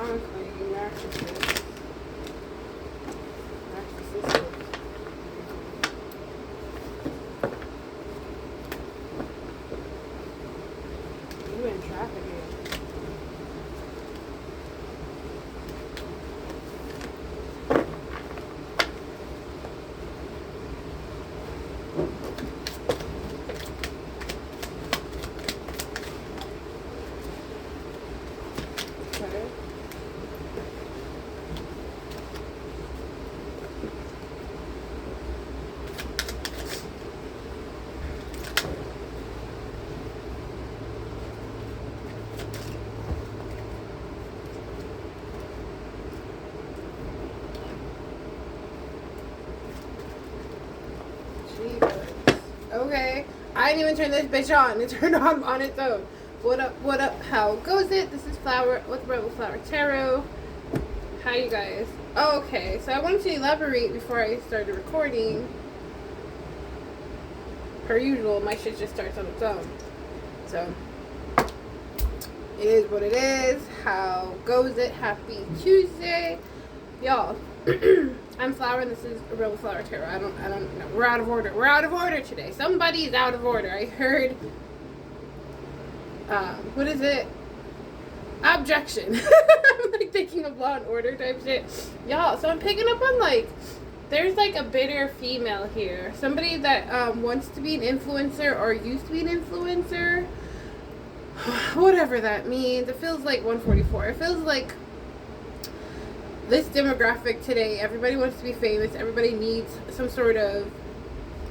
honestly, narcissist. Narcissistic. You in traffic again. Okay. Okay. I didn't even turn this bitch on. It turned on its own. What up? What up? How goes it? This is Flower with Rebel Flower Tarot. Hi, you guys. Okay, so I wanted to elaborate before I started recording. Per usual, my shit just starts on its own. So, it is what it is. How goes it? Happy Tuesday. Y'all. I'm Flower and this is Rebel Flower Tarot. I don't know. We're out of order. We're out of order today. Somebody's out of order. I heard what is it? Objection. I'm like thinking of Law and Order type shit. Y'all, so I'm picking up on like there's like a bitter female here. Somebody that wants to be an influencer or used to be an influencer. Whatever that means. It feels like 144. It feels like this demographic today, everybody wants to be famous. Everybody needs some sort of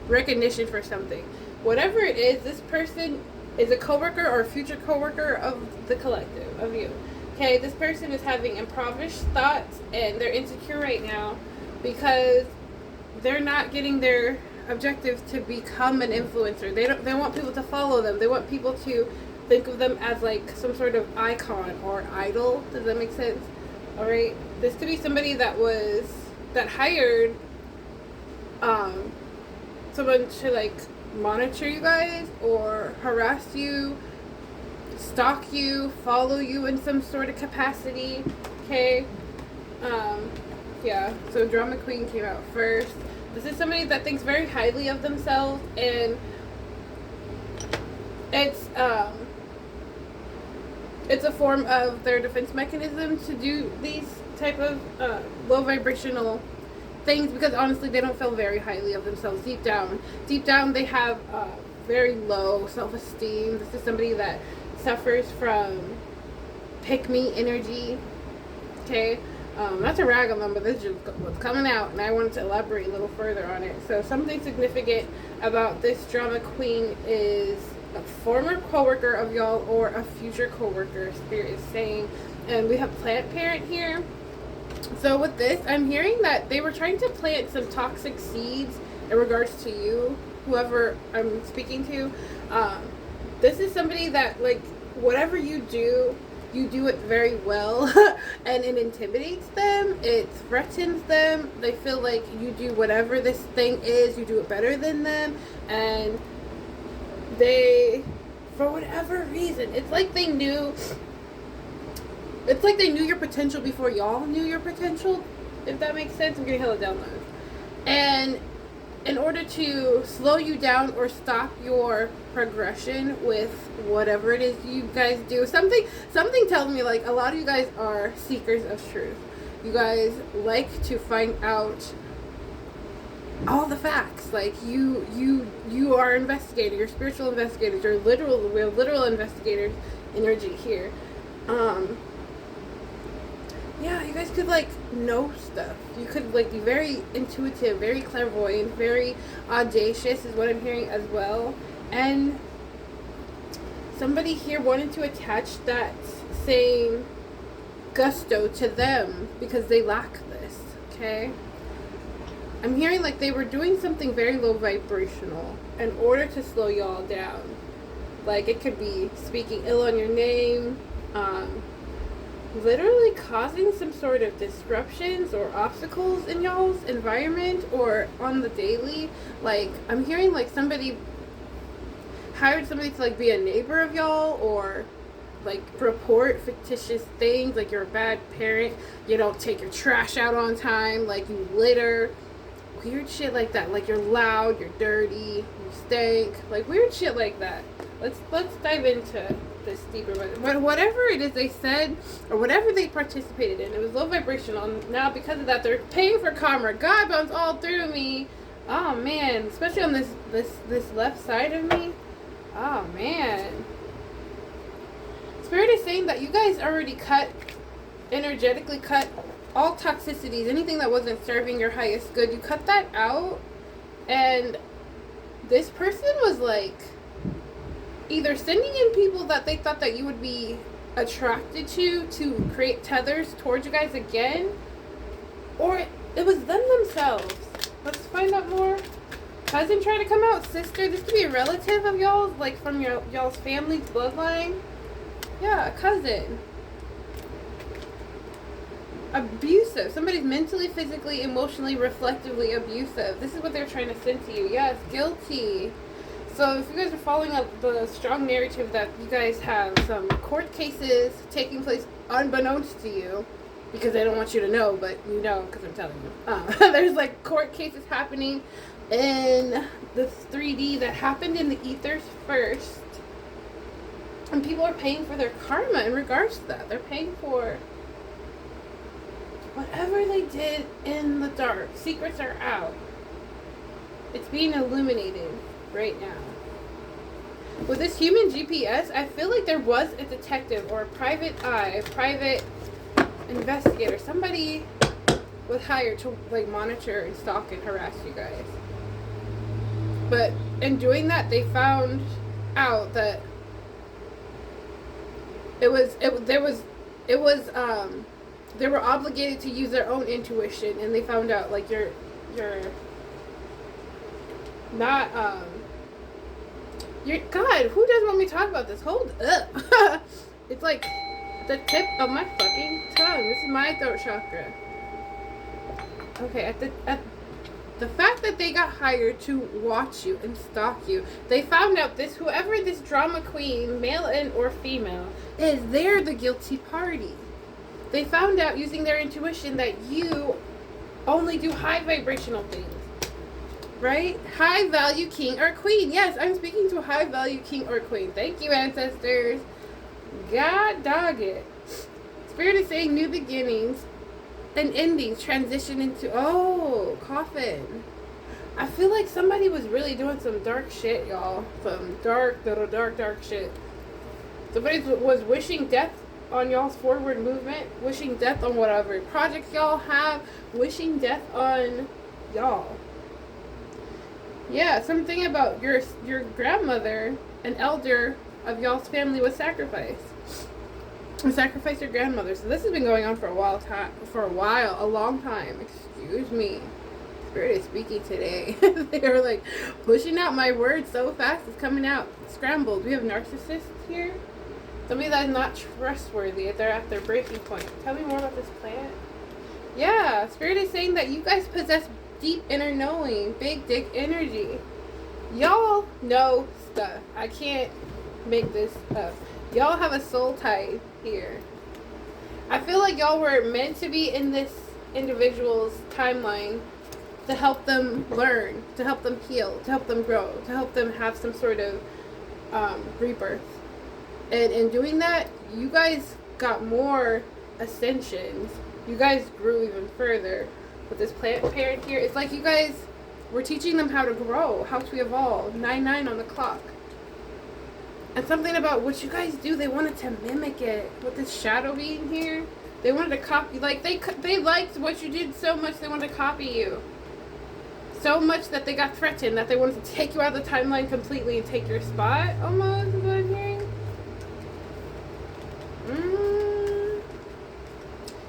recognition for something. Whatever it is, this person is a coworker or a future coworker of the collective, of you. Okay, this person is having impoverished thoughts and they're insecure right now because they're not getting their objective to become an influencer. They want people to follow them. They want people to think of them as like some sort of icon or idol. Does that make sense? All right, this could be somebody that hired someone to like monitor you guys or harass you, stalk you, follow you in some sort of capacity. Okay, yeah. So Drama Queen came out first. This is somebody that thinks very highly of themselves, and it's a form of their defense mechanism to do these type of low vibrational things because honestly they don't feel very highly of themselves deep down. Deep down they have very low self-esteem. This is somebody that suffers from pick-me energy. Okay, not to rag on them, but this is just what's coming out, and I wanted to elaborate a little further on it. So something significant about this Drama Queen is a former coworker of y'all or a future coworker, Spirit is saying. And we have Plant Parent here. So with this, I'm hearing that they were trying to plant some toxic seeds in regards to you, whoever I'm speaking to. This is somebody that, like, whatever you do it very well, and it intimidates them, it threatens them. They feel like you do whatever this thing is, you do it better than them, and they, for whatever reason, it's like they knew your potential before y'all knew your potential, if that makes sense. I'm getting hella downloads. And in order to slow you down or stop your progression with whatever it is you guys do, something tells me like a lot of you guys are seekers of truth. You guys like to find out all the facts. Like you are investigators, you're spiritual investigators, we're literal investigators energy here. Yeah, you guys could like know stuff. You could like be very intuitive, very clairvoyant, very audacious is what I'm hearing as well. And somebody here wanted to attach that same gusto to them because they lack this, okay? I'm hearing like they were doing something very low vibrational in order to slow y'all down. Like it could be speaking ill on your name, literally causing some sort of disruptions or obstacles in y'all's environment or on the daily. Like I'm hearing like somebody hired somebody to like be a neighbor of y'all, or like report fictitious things, like you're a bad parent, you don't take your trash out on time, like you litter, weird shit like that. Like you're loud, you're dirty, you stink, like weird shit like that. Let's dive into this deeper. But whatever it is they said or whatever they participated in, it was low vibrational. Now because of that, they're paying for karma. God bounced all through me. Oh man, especially on this left side of me. Oh man. Spirit is saying that you guys already energetically cut all toxicities, anything that wasn't serving your highest good. You cut that out, and this person was like either sending in people that they thought that you would be attracted to create tethers towards you guys again, or it was them themselves. Let's find out more. Cousin trying to come out, sister. This could be a relative of y'all's, like from y'all's family's bloodline. Yeah, a cousin. Abusive. Somebody's mentally, physically, emotionally, reflectively abusive. This is what they're trying to send to you. Yes, guilty. So if you guys are following up the strong narrative that you guys have some court cases taking place unbeknownst to you, because they don't want you to know, but you know because I'm telling you. There's like court cases happening in this 3D that happened in the ethers first. And people are paying for their karma in regards to that. They're paying for whatever they did in the dark. Secrets are out. It's being illuminated right now. With this human GPS, I feel like there was a detective or a private eye, a private investigator. Somebody was hired to like monitor and stalk and harass you guys. But in doing that, they found out that they were obligated to use their own intuition, and they found out like you're not God, who doesn't want me to talk about this? Hold up. It's like the tip of my fucking tongue. This is my throat chakra. Okay, at the fact that they got hired to watch you and stalk you, they found out whoever this drama queen, male and or female, is, they're the guilty party. They found out using their intuition that you only do high vibrational things. Right? High value king or queen. Yes, I'm speaking to a high value king or queen. Thank you, ancestors. God dog it. Spirit is saying new beginnings and endings transition into, coffin. I feel like somebody was really doing some dark shit, y'all. Some dark shit. Somebody was wishing death on y'all's forward movement, wishing death on whatever projects y'all have, wishing death on y'all. Yeah, something about your grandmother, an elder of y'all's family, was sacrificed. Sacrifice your grandmother. So this has been going on for a while, a long time. Excuse me. Spirit is speaking today. They are like pushing out my words so fast, it's coming out scrambled. We have narcissists here. Somebody that is not trustworthy. They're at their breaking point. Tell me more about this plant. Yeah, Spirit is saying that you guys possess deep inner knowing, big dick energy. Y'all know stuff. I can't make this up. Y'all have a soul tie here. I feel like y'all were meant to be in this individual's timeline to help them learn, to help them heal, to help them grow, to help them have some sort of rebirth. And in doing that, you guys got more ascensions. You guys grew even further with this plant parent here. It's like you guys were teaching them how to grow, how to evolve. 9-9 on the clock. And something about what you guys do, they wanted to mimic it. With this shadow being here, they wanted to copy. Like they liked what you did so much, they wanted to copy you. So much that they got threatened, that they wanted to take you out of the timeline completely and take your spot. Almost is what I'm hearing.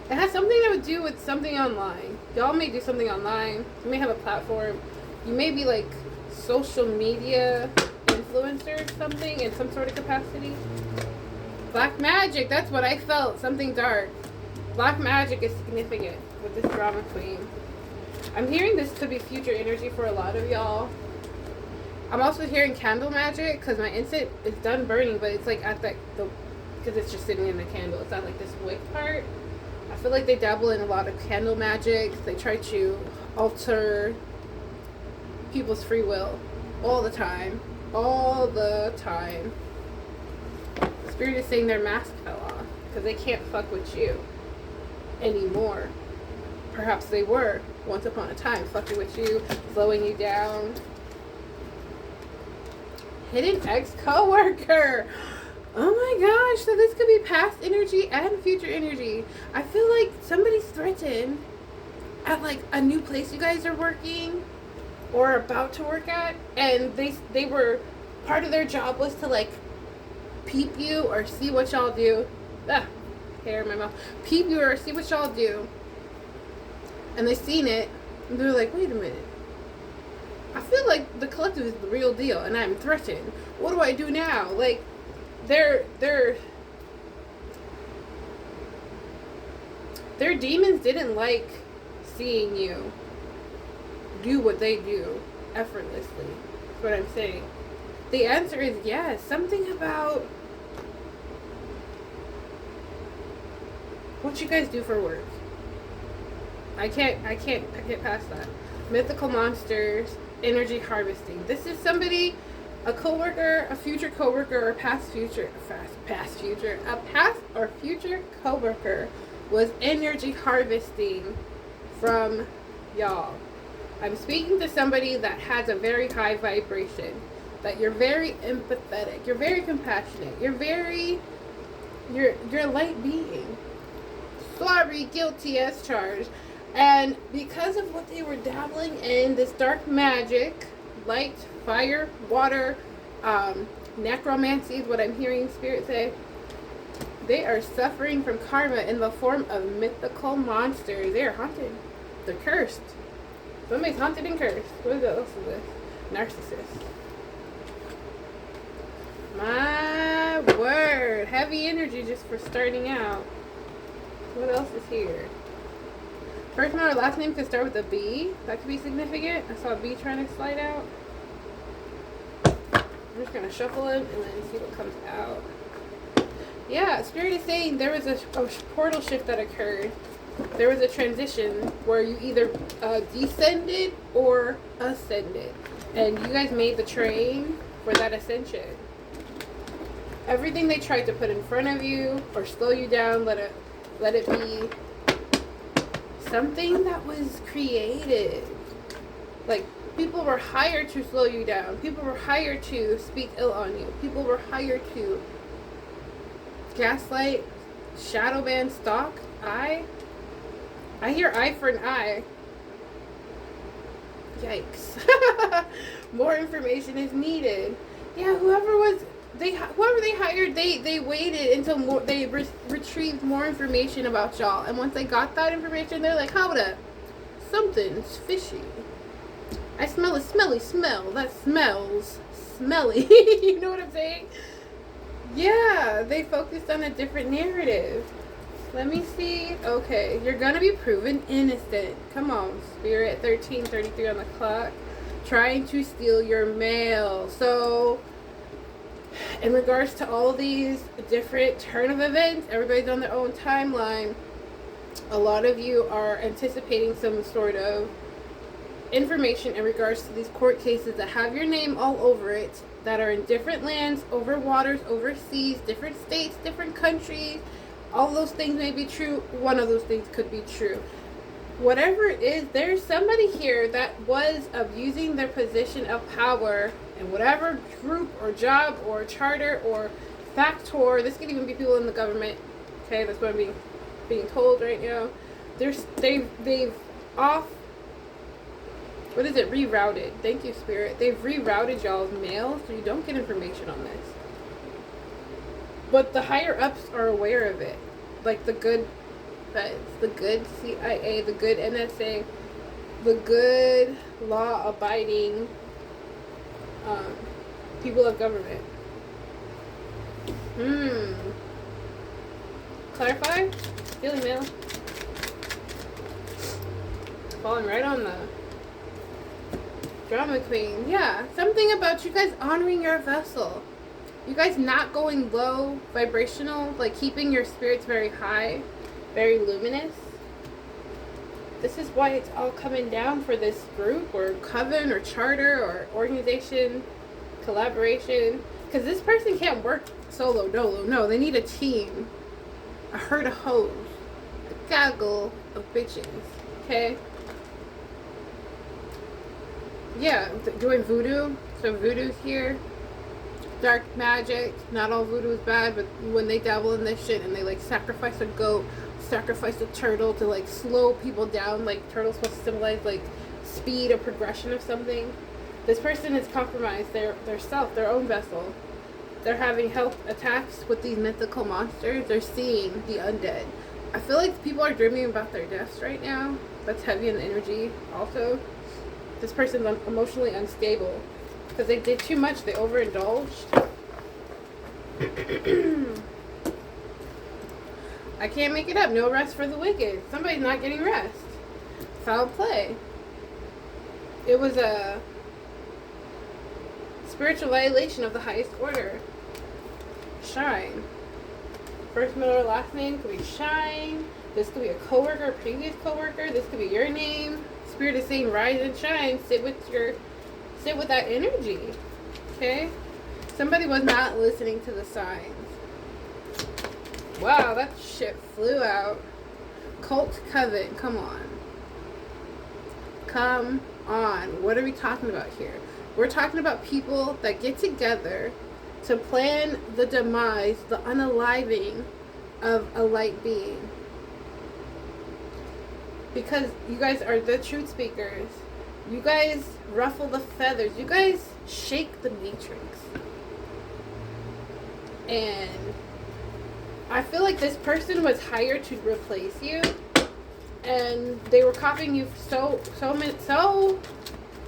It has something to do with something online. Y'all may do something online. You may have a platform. You may be like social media influencer or something in some sort of capacity. Black magic, that's what I felt. Something dark. Black magic is significant with this drama queen. I'm hearing this could be future energy for a lot of y'all. I'm also hearing candle magic because my incense is done burning, but it's like at the because it's just sitting in the candle. It's not like this wick part. I feel like they dabble in a lot of candle magic. They try to alter people's free will all the time. All the time. Spirit is saying their mask fell off because they can't fuck with you anymore. Perhaps they were once upon a time fucking with you, slowing you down. Hidden ex-coworker. Oh my gosh, so this could be past energy and future energy. I feel like somebody's threatened at like a new place you guys are working or about to work at, and they were, part of their job was to like peep you or see what y'all do. Hair in my mouth. Peep you or see what y'all do. And they seen it, and they're like, wait a minute. I feel like the collective is the real deal, and I'm threatened. What do I do now? Like, their demons didn't like seeing you do what they do effortlessly. That's what I'm saying. The answer is yes. Something about what you guys do for work. I can't get past that. Mythical monsters, energy harvesting. This is somebody, a coworker, a future coworker, or a past or future coworker was energy harvesting from y'all. I'm speaking to somebody that has a very high vibration, that you're very empathetic, you're very compassionate, you're a light being. Sorry, guilty as charged. And because of what they were dabbling in, this dark magic, light, fire, water, necromancy is what I'm hearing Spirit say. They are suffering from karma in the form of mythical monsters. They are haunted. They're cursed. Somebody's haunted and cursed. What else is this? Narcissist. My word. Heavy energy just for starting out. What else is here? First name or last name could start with a B. That could be significant. I saw a B trying to slide out. I'm just going to shuffle it and then see what comes out. Yeah, Spirit is saying there was a portal shift that occurred. There was a transition where you either descended or ascended. And you guys made the train for that ascension. Everything they tried to put in front of you or slow you down, let it be something that was created. Like, people were hired to slow you down. People were hired to speak ill on you. People were hired to gaslight, shadow ban, stalk. I hear eye for an eye. Yikes. More information is needed. Yeah, whoever they hired, they waited until they retrieved more information about y'all. And once they got that information, they're like, hold up, something's fishy. I smell a smelly smell. That smells smelly. You know what I'm saying? Yeah, they focused on a different narrative. Let me see. Okay, you're gonna be proven innocent. Come on, Spirit. 13:33 on the clock. Trying to steal your mail. So, in regards to all these different turn of events, everybody's on their own timeline. A lot of you are anticipating some sort of information in regards to these court cases that have your name all over it, that are in different lands, over waters, overseas, different states, different countries. All those things may be true. One of those things could be true. Whatever it is, there's somebody here that was abusing their position of power in whatever group or job or charter or factor. This could even be people in the government. Okay, that's what I'm being told right now. They've rerouted. Thank you, Spirit. They've rerouted y'all's mail so you don't get information on this. But the higher ups are aware of it. Like the good feds, the good CIA, the good NSA, the good law-abiding people of government. Clarify? Stealing mail. Falling right on the drama queen. Yeah, something about you guys honoring your vessel. You guys not going low vibrational, like keeping your spirits very high, very luminous. This is why it's all coming down for this group or coven or charter or organization, collaboration. Because this person can't work solo, dolo. No, they need a team. A herd of hoes. A gaggle of bitches. Okay? Yeah, doing voodoo. So voodoo's here. Dark magic. Not all voodoo is bad, but when they dabble in this shit and they like sacrifice a goat, sacrifice a turtle to like slow people down, like turtles supposed to symbolize like speed or progression of something. This person has compromised their self, their own vessel. They're having health attacks with these mythical monsters. They're seeing the undead. I feel like people are dreaming about their deaths right now. That's heavy in the energy also. This person's emotionally unstable because they did too much. They overindulged. I can't make it up. No rest for the wicked. Somebody's not getting rest. Foul play. It was a spiritual violation of the highest order. Shine. First, middle, or last name could be Shine. This could be a coworker, a previous coworker. This could be your name. Spirit is saying rise and shine. Sit with that energy. Okay? Somebody was not listening to the signs. Wow, that shit flew out. Cult coven, come on. Come on. What are we talking about here? We're talking about people that get together to plan the demise, the unaliving of a light being. Because you guys are the truth speakers. You guys ruffle the feathers. You guys shake the matrix. And I feel like this person was hired to replace you. And they were copying you so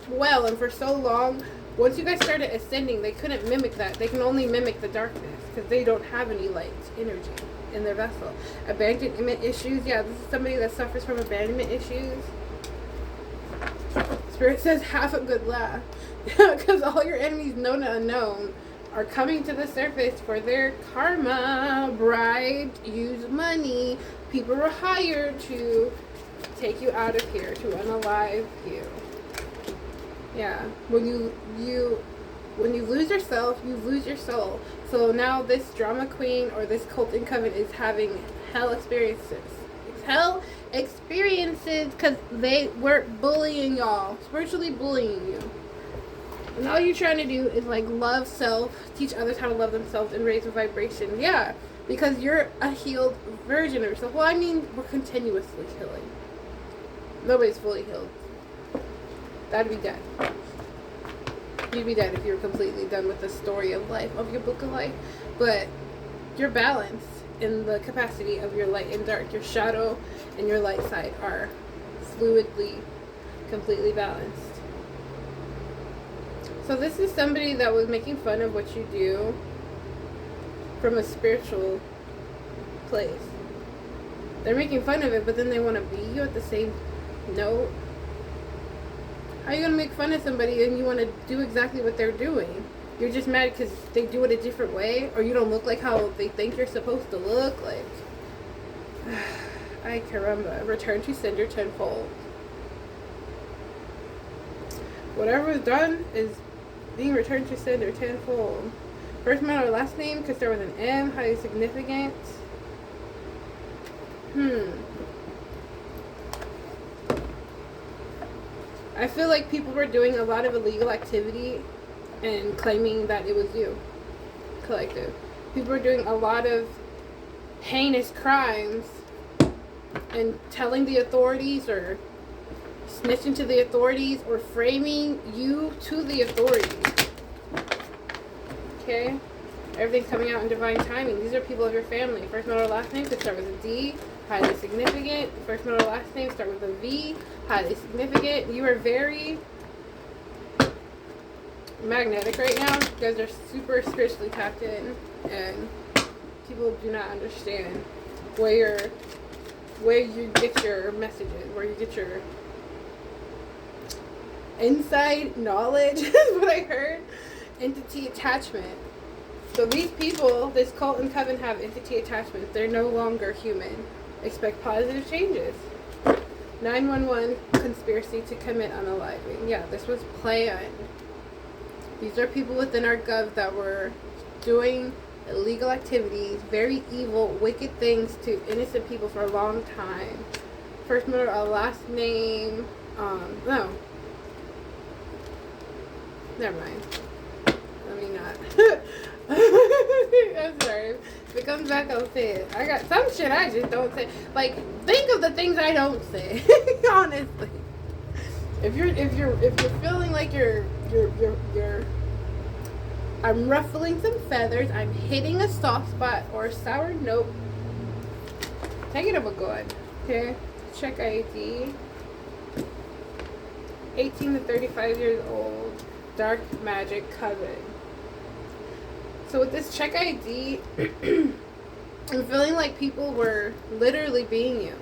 well and for so long. Once you guys started ascending, they couldn't mimic that. They can only mimic the darkness because they don't have any light energy in their vessel. Abandonment issues. Yeah, this is somebody that suffers from abandonment issues. Spirit says have a good laugh. Because all your enemies, known and unknown, are coming to the surface for their karma. Bribed, use money. People were hired to take you out of here, to unalive you. Yeah, when you lose yourself, you lose your soul. So now this drama queen or this cult in coven is having hell experiences. Hell experiences because they were bullying y'all, spiritually bullying you. And all you're trying to do is like love self, teach others how to love themselves and raise a vibration. Yeah, because you're a healed version of yourself. Well, I mean, we're continuously healing. Nobody's fully healed. That'd be dead. You'd be dead if you were completely done with the story of life, of your book of life. But you're balanced in the capacity of your light and dark. Your shadow and your light side are fluidly, completely balanced. So this is somebody that was making fun of what you do from a spiritual place. They're making fun of it, but then they want to be you at the same note. How are you going to make fun of somebody and you want to do exactly what they're doing? You're just mad because they do it a different way, or you don't look like how they think you're supposed to look. Like, ay caramba. Return to sender tenfold. Whatever is done is being returned to sender tenfold. First middle or last name, because there was an M, highly significant. I feel like people were doing a lot of illegal activity and claiming that it was you. Collective. People were doing a lot of heinous crimes and telling the authorities or snitching to the authorities or framing you to the authorities. Okay? Everything's coming out in divine timing. These are people of your family. First, middle, or last name could start with a D. Highly significant. First, middle, or last name start with a V. Highly significant. You are very magnetic right now. You guys are super spiritually tapped in, and people do not understand where you get your messages, where you get your inside knowledge is what I heard. Entity attachment. So these people, this cult and coven, have entity attachments. They're no longer human. Expect positive changes. 911 conspiracy to commit unaliving. Yeah, this was planned. These are people within our gov that were doing illegal activities, very evil, wicked things to innocent people for a long time. First, middle, last name. No. Never mind. Let me not. I'm sorry. If it comes back, I'll say it. I got some shit I just don't say. Like, think of the things I don't say. Honestly, if you're feeling like you're I'm ruffling some feathers, I'm hitting a soft spot or a sour note, take it up a good. Okay, check ID. 18 to 35 years old, dark magic coven. So with this check ID, I'm feeling like people were literally being you.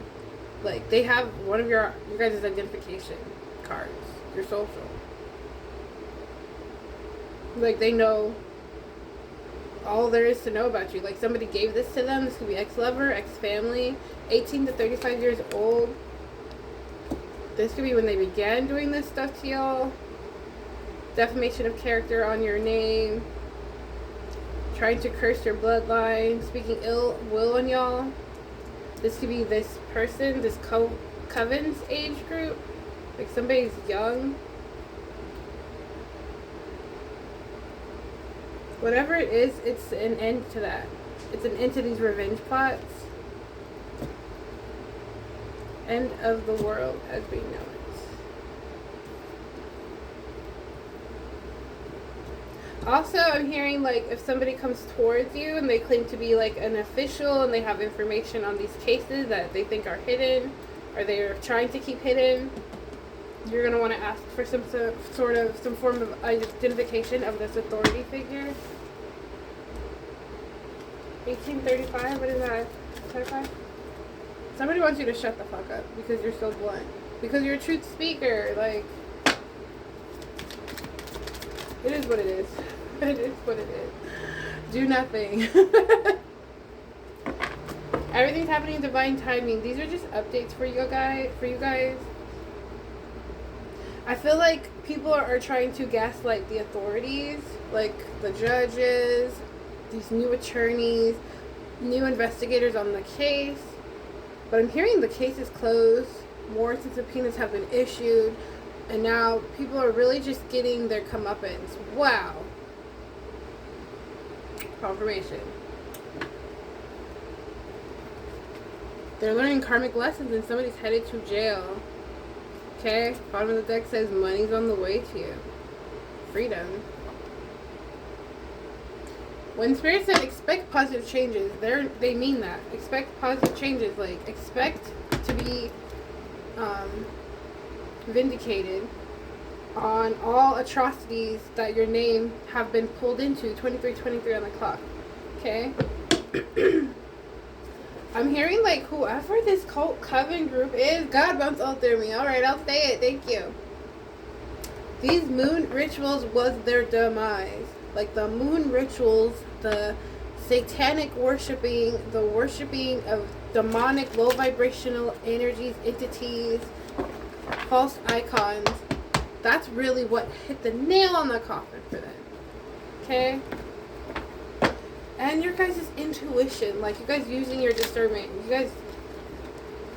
Like, they have one of your guys' identification cards, your social. Like, they know all there is to know about you. Like, somebody gave this to them. This could be ex-lover, ex-family, 18 to 35 years old. This could be when they began doing this stuff to y'all. Defamation of character on your name. Trying to curse your bloodline. Speaking ill will on y'all. This could be this person, this coven's age group. Like, somebody's young. Whatever it is, it's an end to that. It's an end to these revenge plots. End of the world as we know it. Also, I'm hearing, like, if somebody comes towards you and they claim to be, like, an official and they have information on these cases that they think are hidden or they're trying to keep hidden, you're going to want to ask for some form of identification of this authority figure. 1835, what is that? 35? Somebody wants you to shut the fuck up because you're so blunt. Because you're a truth speaker. Like, it is what it is. It is what it is. Do nothing. Everything's happening in divine timing. These are just updates for you guys. I feel like people are trying to gaslight the authorities, like the judges, these new attorneys, new investigators on the case. But I'm hearing the case is closed, warrants and subpoenas have been issued, and now people are really just getting their comeuppance. Wow. Confirmation. They're learning karmic lessons and somebody's headed to jail. Okay? Bottom of the deck says money's on the way to you. Freedom. When Spirit said expect positive changes, they mean that. Expect positive changes. Like, expect to be vindicated on all atrocities that your name have been pulled into. 2323 on the clock. Okay? I'm hearing, like, whoever this cult coven group is, God bumps all through me. Alright, I'll say it. Thank you. These moon rituals was their demise. Like, the moon rituals, the satanic worshiping, the worshiping of demonic, low vibrational energies, entities, false icons. That's really what hit the nail on the coffin for them. Okay? And your guys' intuition, like, you guys using your discernment, you guys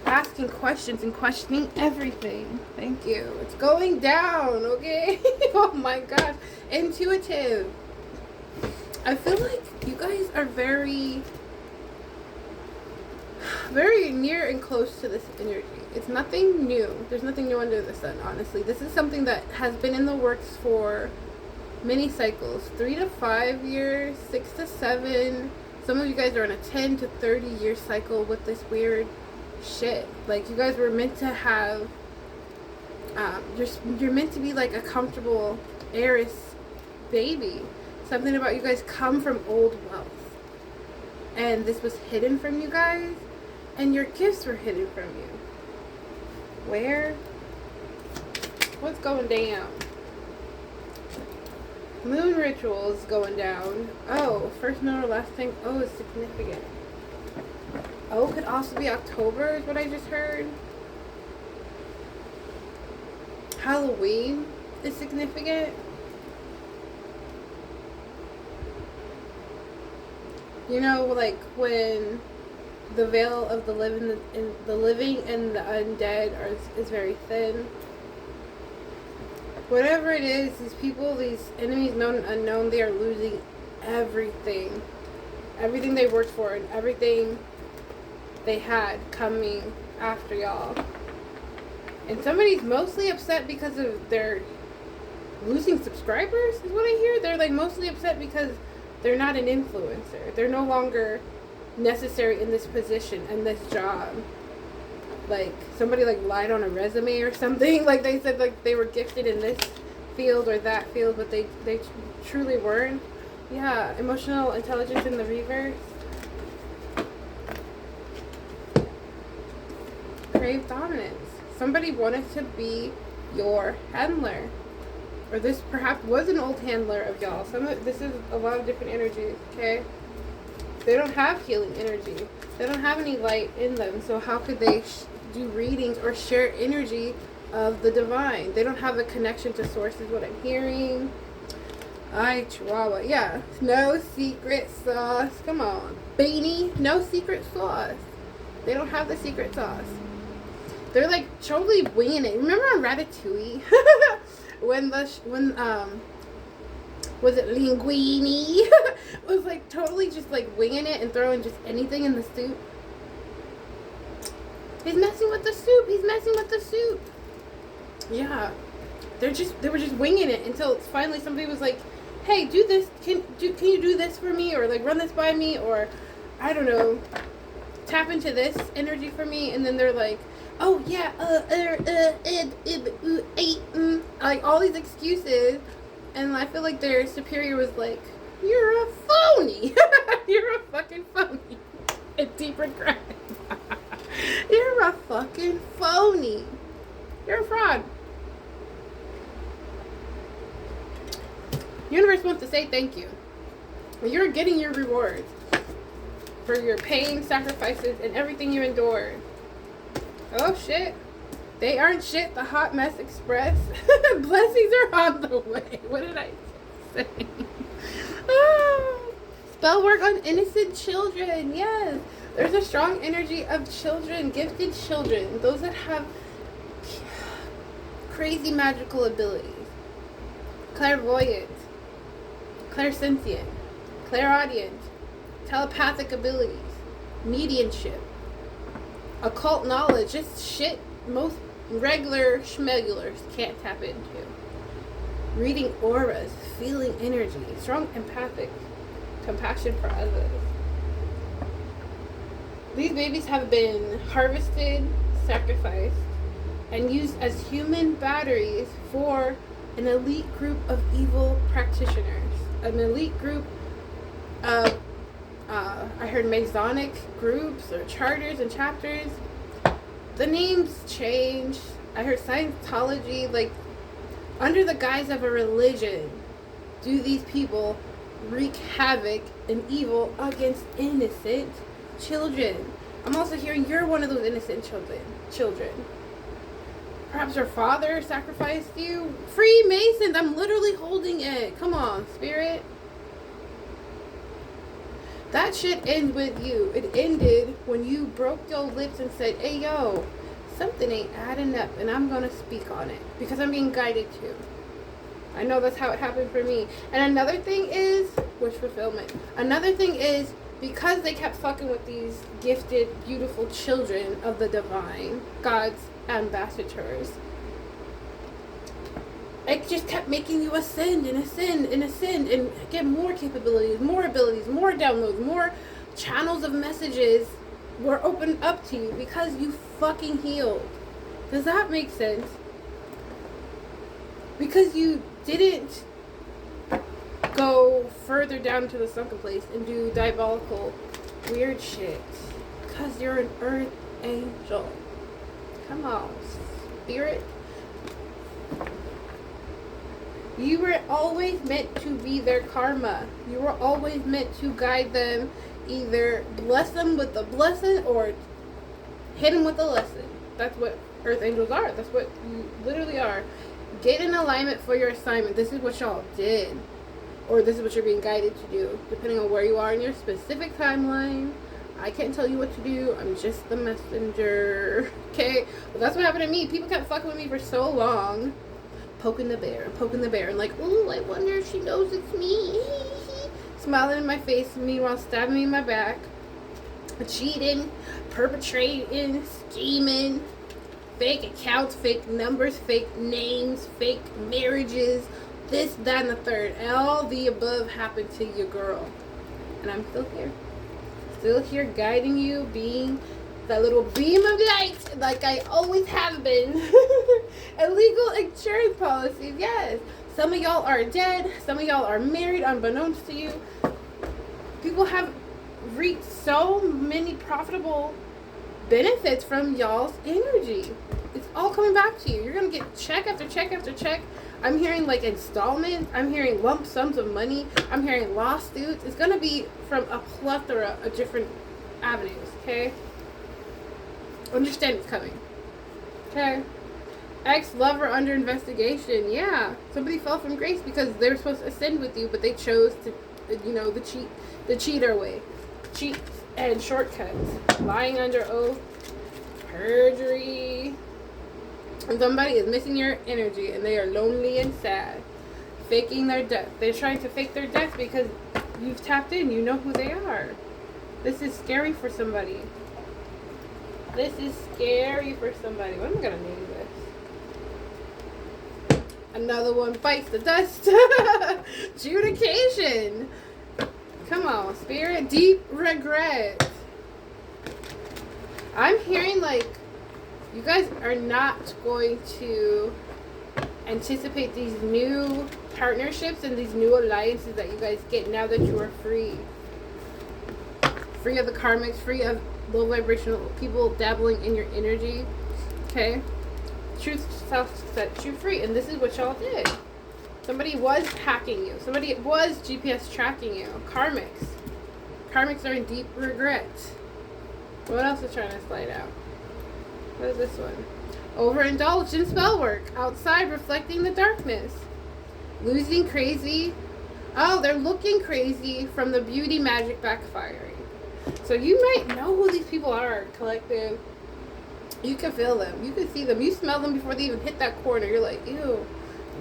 asking questions and questioning everything. Thank you. It's going down, okay? Oh my gosh. Intuitive. I feel like you guys are very, very near and close to this energy. It's nothing new. There's nothing new under the sun, honestly. This is something that has been in the works for many cycles. 3 to 5 years, 6 to 7. Some of you guys are on a 10 to 30 year cycle with this weird shit. Like, you guys were meant to have, you're meant to be like a comfortable heiress baby. Something about you guys come from old wealth. And this was hidden from you guys. And your gifts were hidden from you. Where? What's going down? Moon rituals going down. Oh, first note or last thing. Oh, it's significant. Oh, could also be October is what I just heard. Halloween is significant. You know, like when the veil of the living and the undead is very thin. Whatever it is, these people, these enemies known and unknown, they are losing everything. Everything they worked for and everything they had coming after y'all. And somebody's mostly upset because of their losing subscribers, is what I hear. They're like mostly upset because they're not an influencer. They're no longer necessary in this position and this job. Like somebody like lied on a resume or something. Like they said like they were gifted in this field or that field, but they truly weren't. Yeah, emotional intelligence in the reverse. Crave dominance. Somebody wanted to be your handler. Or this perhaps was an old handler of y'all. This is a lot of different energies, okay? They don't have healing energy. They don't have any light in them. So how could they do readings or share energy of the divine? They don't have a connection to source is what I'm hearing. Ay, chihuahua. Yeah. No secret sauce. Come on. Beanie. No secret sauce. They don't have the secret sauce. They're like totally winging it. Remember on Ratatouille? when was it linguine? Was like totally just like winging it and throwing just anything in the soup. He's messing with the soup. He's messing with the soup. Yeah. They were just winging it until finally somebody was like, "Hey, do this. Can you do this for me, or like run this by me, or I don't know, tap into this energy for me?" And then they're like, "Oh yeah, like all these excuses," and I feel like their superior was like, "You're a phony. You're a fucking phony." A deep regret. You're a fucking phony. You're a fraud. Universe wants to say thank you. You're getting your rewards for your pain, sacrifices, and everything you endured. Oh shit. They aren't shit. The Hot Mess Express. Blessings are on the way. What did I say? Spell work on innocent children. Yes. There's a strong energy of children, gifted children. Those that have crazy magical abilities. Clairvoyant. Clairsentient. Clairaudient. Telepathic abilities. Mediumship. Occult knowledge, just shit most regular schmegulars can't tap into. Reading auras, feeling energy, strong empathic, compassion for others. These babies have been harvested, sacrificed, and used as human batteries for an elite group of evil practitioners. An elite group of I heard Masonic groups or charters and chapters. The names change. I heard Scientology, like under the guise of a religion, do these people wreak havoc and evil against innocent children. I'm also hearing you're one of those innocent children. Perhaps your father sacrificed you. Freemasons, I'm literally holding it. Come on, spirit. That shit ends with you. It ended when you broke your lips and said, "Hey, yo, something ain't adding up, and I'm going to speak on it because I'm being guided to." I know that's how it happened for me. And another thing is, wish fulfillment. Another thing is, because they kept fucking with these gifted, beautiful children of the divine, God's ambassadors, it just kept making you ascend and ascend and ascend and get more capabilities, more abilities, more downloads, more channels of messages were opened up to you because you fucking healed. Does that make sense? Because you didn't go further down to the sunken place and do diabolical weird shit. Because you're an earth angel. Come on, spirit. You were always meant to be their karma. You were always meant to guide them, either bless them with a blessing or hit them with a lesson. That's what earth angels are. That's what you literally are. Get in alignment for your assignment. This is what y'all did. Or this is what you're being guided to do, depending on where you are in your specific timeline. I can't tell you what to do. I'm just the messenger. Okay? But that's what happened to me. People kept fucking with me for so long. Poking the bear. And like, ooh, I wonder if she knows it's me. Smiling in my face, meanwhile stabbing me in my back. Cheating. Perpetrating. Scheming. Fake accounts. Fake numbers. Fake names. Fake marriages. This, that, and the third. All the above happened to your girl. And I'm still here. Still here guiding you, being that little beam of light like I always have been. Illegal insurance policies, yes. Some of y'all are dead. Some of y'all are married unbeknownst to you. People have reaped so many profitable benefits from y'all's energy. It's all coming back to you. You're going to get check after check after check. I'm hearing like installments. I'm hearing lump sums of money. I'm hearing lawsuits. It's going to be from a plethora of different avenues, okay? Understand it's coming. Okay? Ex-lover under investigation. Yeah. Somebody fell from grace because they were supposed to ascend with you, but they chose to, the cheater way. Cheat and shortcuts. Lying under oath. Perjury. And somebody is missing your energy and they are lonely and sad. Faking their death. They're trying to fake their death because you've tapped in. You know who they are. This is scary for somebody. This is scary for somebody. What am I going to name this? Another one bites the dust. Adjudication. Come on, spirit. Deep regret. I'm hearing like you guys are not going to anticipate these new partnerships and these new alliances that you guys get now that you are free. Free of the karmics, free of low vibrational people dabbling in your energy. Okay? Truth self set you free. And this is what y'all did. Somebody was hacking you. Somebody was GPS tracking you. Karmics. Karmics are in deep regret. What else is trying to slide out? What is this one? Overindulged in spell work. Outside reflecting the darkness. Losing crazy. Oh, they're looking crazy from the beauty magic backfiring. So you might know who these people are, collective. You can feel them. You can see them. You smell them before they even hit that corner. You're like, ew.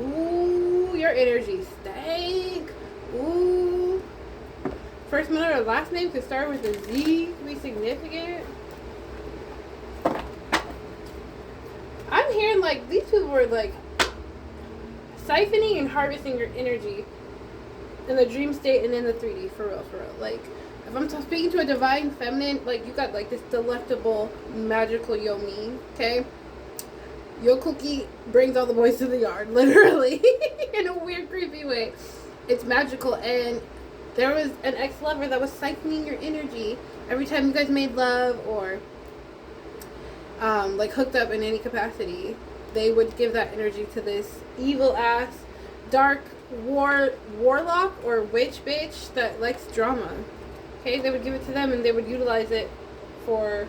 Ooh, your energy stank. Ooh. First middle or last name could start with a Z to be significant. I'm hearing like these people were like siphoning and harvesting your energy in the dream state and in the 3D, for real. Like, if I'm speaking to a divine feminine, like, you got like this delectable magical yomi, okay? Yo cookie brings all the boys to the yard, literally, in a weird, creepy way. It's magical, and there was an ex-lover that was siphoning your energy every time you guys made love or like hooked up in any capacity. They would give that energy to this evil ass dark warlock or witch bitch that likes drama. Okay, they would give it to them and they would utilize it for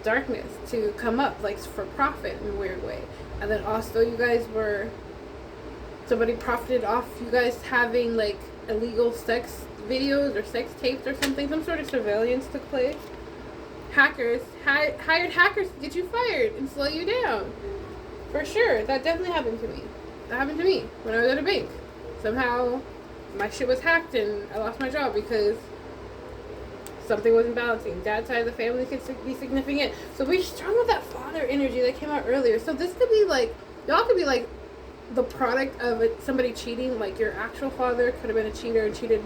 darkness to come up, like for profit in a weird way. And then also you guys were, somebody profited off you guys having like illegal sex videos or sex tapes or something. Some sort of surveillance took place. Hackers hired hackers to get you fired and slow you down. For sure, that definitely happened to me. That happened to me when I was at a bank. Somehow my shit was hacked and I lost my job because something wasn't balancing. Dad's side of the family could be significant. So we're strong with that father energy that came out earlier. So this could be like, y'all could be like the product of somebody cheating. Like your actual father could have been a cheater and cheated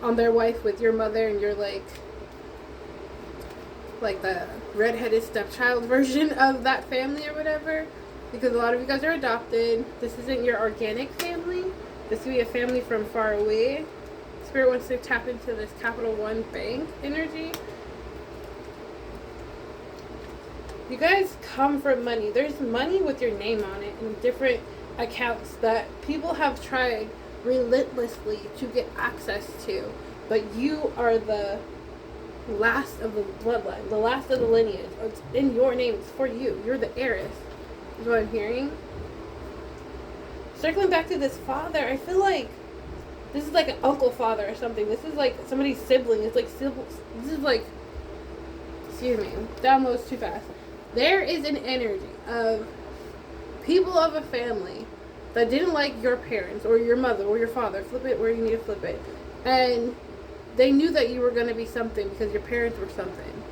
on their wife with your mother, and you're like the redheaded stepchild version of that family or whatever. Because a lot of you guys are adopted. This isn't your organic family. This could be a family from far away. Spirit wants to tap into this Capital One bank energy. You guys come from money. There's money with your name on it in different accounts that people have tried relentlessly to get access to, but you are the last of the bloodline, the last of the lineage. It's in your name. It's for you. You're the heiress. Is what I'm hearing. Circling back to this father, I feel like this is like an uncle father or something. This is like somebody's sibling. It's like this is like, excuse me, downloads too fast. There is an energy of people of a family that didn't like your parents or your mother or your father. Flip it where you need to flip it. And they knew that you were going to be something because your parents were something.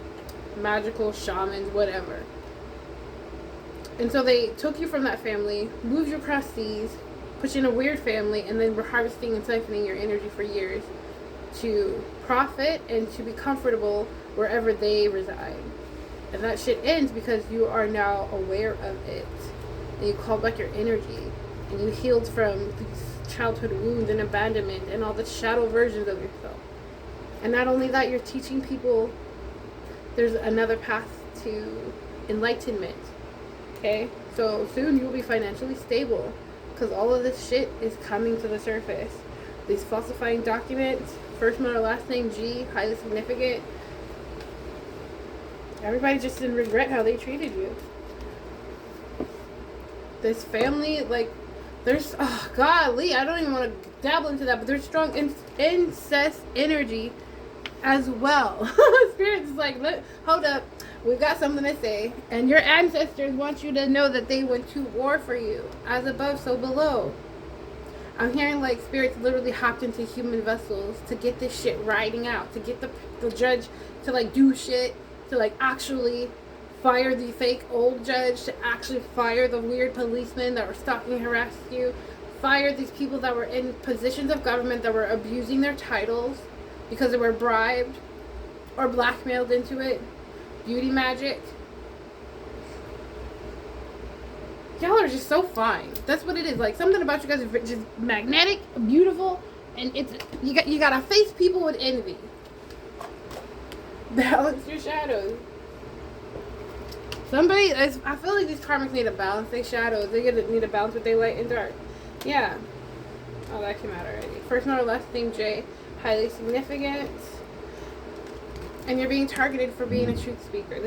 Magical, shamans, whatever. And so they took you from that family, moved you across seas, put you in a weird family, and then were harvesting and siphoning your energy for years to profit and to be comfortable wherever they reside. And that shit ends because you are now aware of it. And you call back your energy. And you healed from these childhood wounds and abandonment and all the shadow versions of yourself. And not only that, you're teaching people there's another path to enlightenment. Okay? So soon you'll be financially stable because all of this shit is coming to the surface. These falsifying documents, first, middle, last name, G, highly significant. Everybody just didn't regret how they treated you. This family, like, there's, oh, golly, I don't even want to dabble into that, but there's strong incest energy as well. Spirit is like, look, hold up, we've got something to say. And your ancestors want you to know that they went to war for you. As above, so below. I'm hearing like spirits literally hopped into human vessels to get this shit riding out, to get the judge to like do shit, to like actually fire the fake old judge, to actually fire the weird policemen that were stalking and harassing you, fire these people that were in positions of government that were abusing their titles because they were bribed or blackmailed into it. Beauty magic. Y'all are just so fine. That's what it is. Like, something about you guys is just magnetic, beautiful, and it's you gotta face people with envy. Balance your shadows. I feel like these karmics need to balance their shadows. They need to balance with their light and dark. Yeah. Oh, that came out already. First name or last name, J. Highly significant. And you're being targeted for being a truth speaker.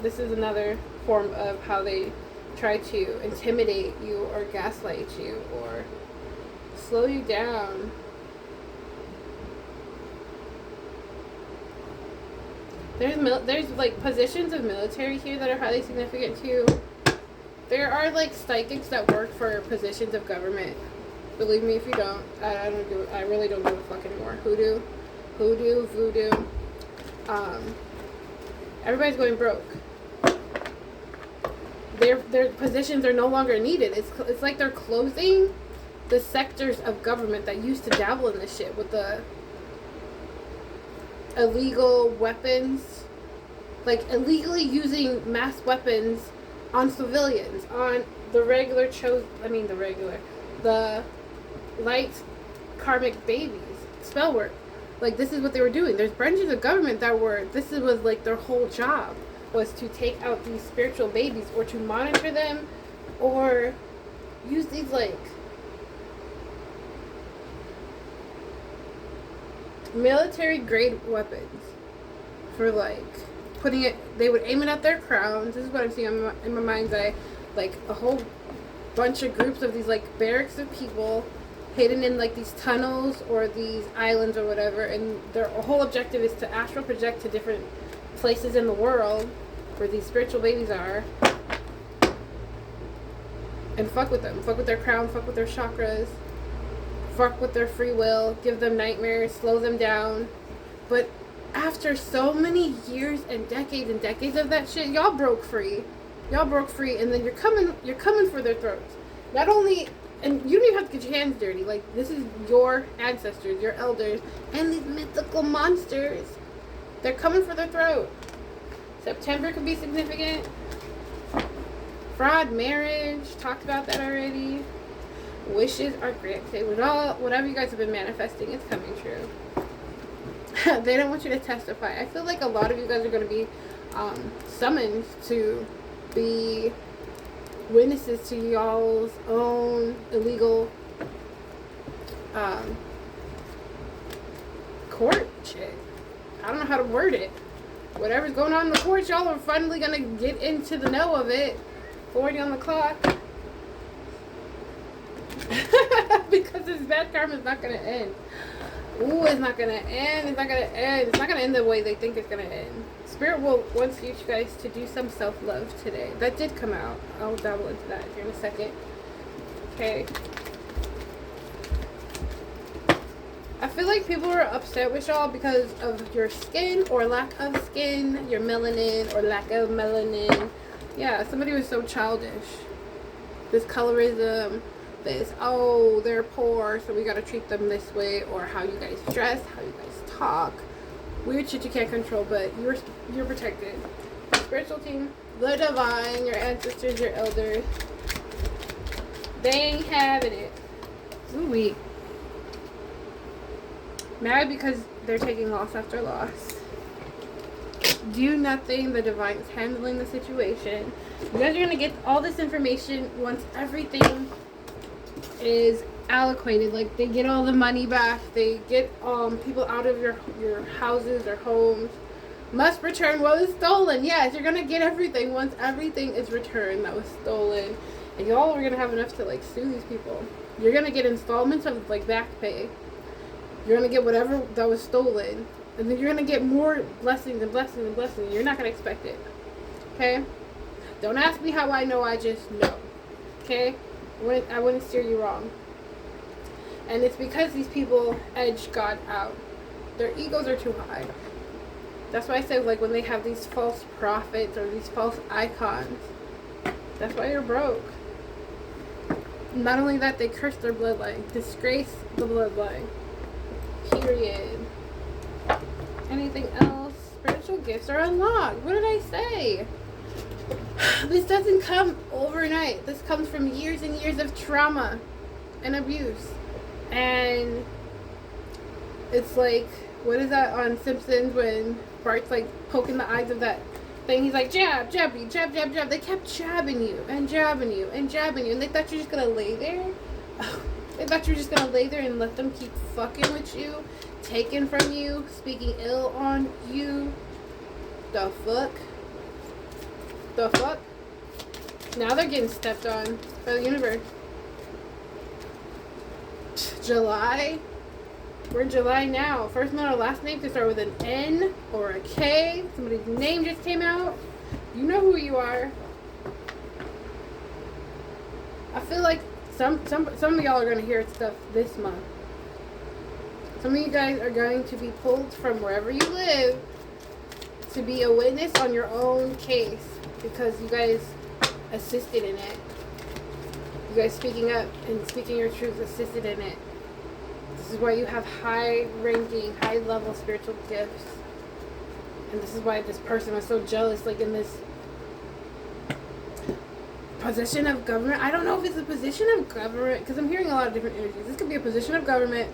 This is another form of how they try to intimidate you or gaslight you or slow you down. There's like positions of military here that are highly significant too. There are like psychics that work for positions of government. Believe me if you don't. I really don't give a fuck anymore. Hoodoo, voodoo. Everybody's going broke. Their positions are no longer needed. It's like they're closing the sectors of government that used to dabble in this shit with the illegal weapons, like illegally using mass weapons on civilians, on the light karmic babies, spell work. Like, this is what they were doing. There's branches of government that was like their whole job was to take out these spiritual babies or to monitor them or use these like military grade weapons for like putting it, they would aim it at their crowns. This is what I'm seeing in my mind's eye, like a whole bunch of groups of these like barracks of people hidden in like these tunnels or these islands or whatever, and their whole objective is to astral project to different places in the world where these spiritual babies are and fuck with them, fuck with their crown, fuck with their chakras, fuck with their free will, give them nightmares, slow them down. But after so many years and decades of that shit, y'all broke free, and then you're coming for their throats. Not only, and you don't even have to get your hands dirty. Like, this is your ancestors, your elders, and these mythical monsters. They're coming for their throat. September could be significant. Fraud, marriage, talked about that already. Wishes are granted. Whatever you guys have been manifesting is coming true. They don't want you to testify. I feel like a lot of you guys are going to be summoned to be witnesses to y'all's own illegal court shit. I don't know how to word it. Whatever's going on in the courts, y'all are finally gonna get into the know of it. 40 on the clock. Because this bad karma is not gonna end. Ooh, it's not gonna end. It's not gonna end. It's not gonna end the way they think it's gonna end. Spirit wants you guys to do some self-love today. That did come out. I'll dabble into that here in a second. Okay. I feel like people are upset with y'all because of your skin or lack of skin, your melanin or lack of melanin. Yeah, somebody was so childish. This colorism, this, oh, they're poor, so we gotta treat them this way, or how you guys dress, how you guys talk. Weird shit you can't control, but you're protected. Spiritual team, the divine, your ancestors, your elders. They ain't having it. Ooh-wee. Mad because they're taking loss after loss. Do nothing. The divine is handling the situation. You guys are going to get all this information once everything is allocated. Like, they get all the money back. They get people out of your houses or homes. Must return what was stolen. Yes, you're going to get everything once everything is returned that was stolen. And y'all are going to have enough to, like, sue these people. You're going to get installments of, like, back pay. You're going to get whatever that was stolen. And then you're going to get more blessings and blessings and blessings. You're not going to expect it. Okay? Don't ask me how I know. I just know. Okay? I wouldn't steer you wrong. And it's because these people edge God out. Their egos are too high. That's why I say, like, when they have these false prophets or these false icons, that's why you're broke. Not only that, they curse their bloodline. Disgrace the bloodline. Period. Anything else? Spiritual gifts are unlocked. What did I say? This doesn't come overnight. This comes from years and years of trauma and abuse. And it's like, what is that on Simpsons when Bart's like poking the eyes of that thing? He's like, jab, jabby, jab, jab, jab. They kept jabbing you and jabbing you and jabbing you. And they thought you were just going to lay there. They thought you were just going to lay there and let them keep fucking with you, taking from you, speaking ill on you. The fuck? The fuck? Now they're getting stepped on by the universe. July? We're in July now. First name or last name can start with an N or a K. Somebody's name just came out. You know who you are. I feel like some of y'all are going to hear stuff this month. Some of you guys are going to be pulled from wherever you live to be a witness on your own case because you guys assisted in it. You guys speaking up and speaking your truth assisted in it. This is why you have high-ranking, high-level spiritual gifts. And this is why this person was so jealous, like in this position of government. I don't know if it's a position of government, because I'm hearing a lot of different energies. This could be a position of government.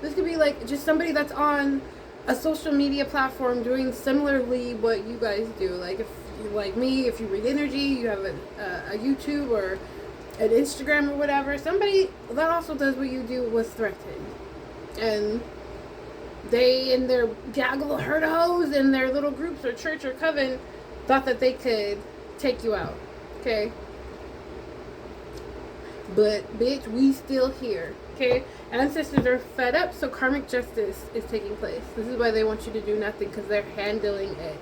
This could be like just somebody that's on a social media platform doing similarly what you guys do. Like if you like me, if you read energy, you have a YouTube or an Instagram or whatever. Somebody that also does what you do was threatened. And they and their gaggle of herdos and their little groups or church or coven thought that they could take you out. Okay? But, bitch, we still here. Okay? Ancestors are fed up, so karmic justice is taking place. This is why they want you to do nothing, because they're handling it.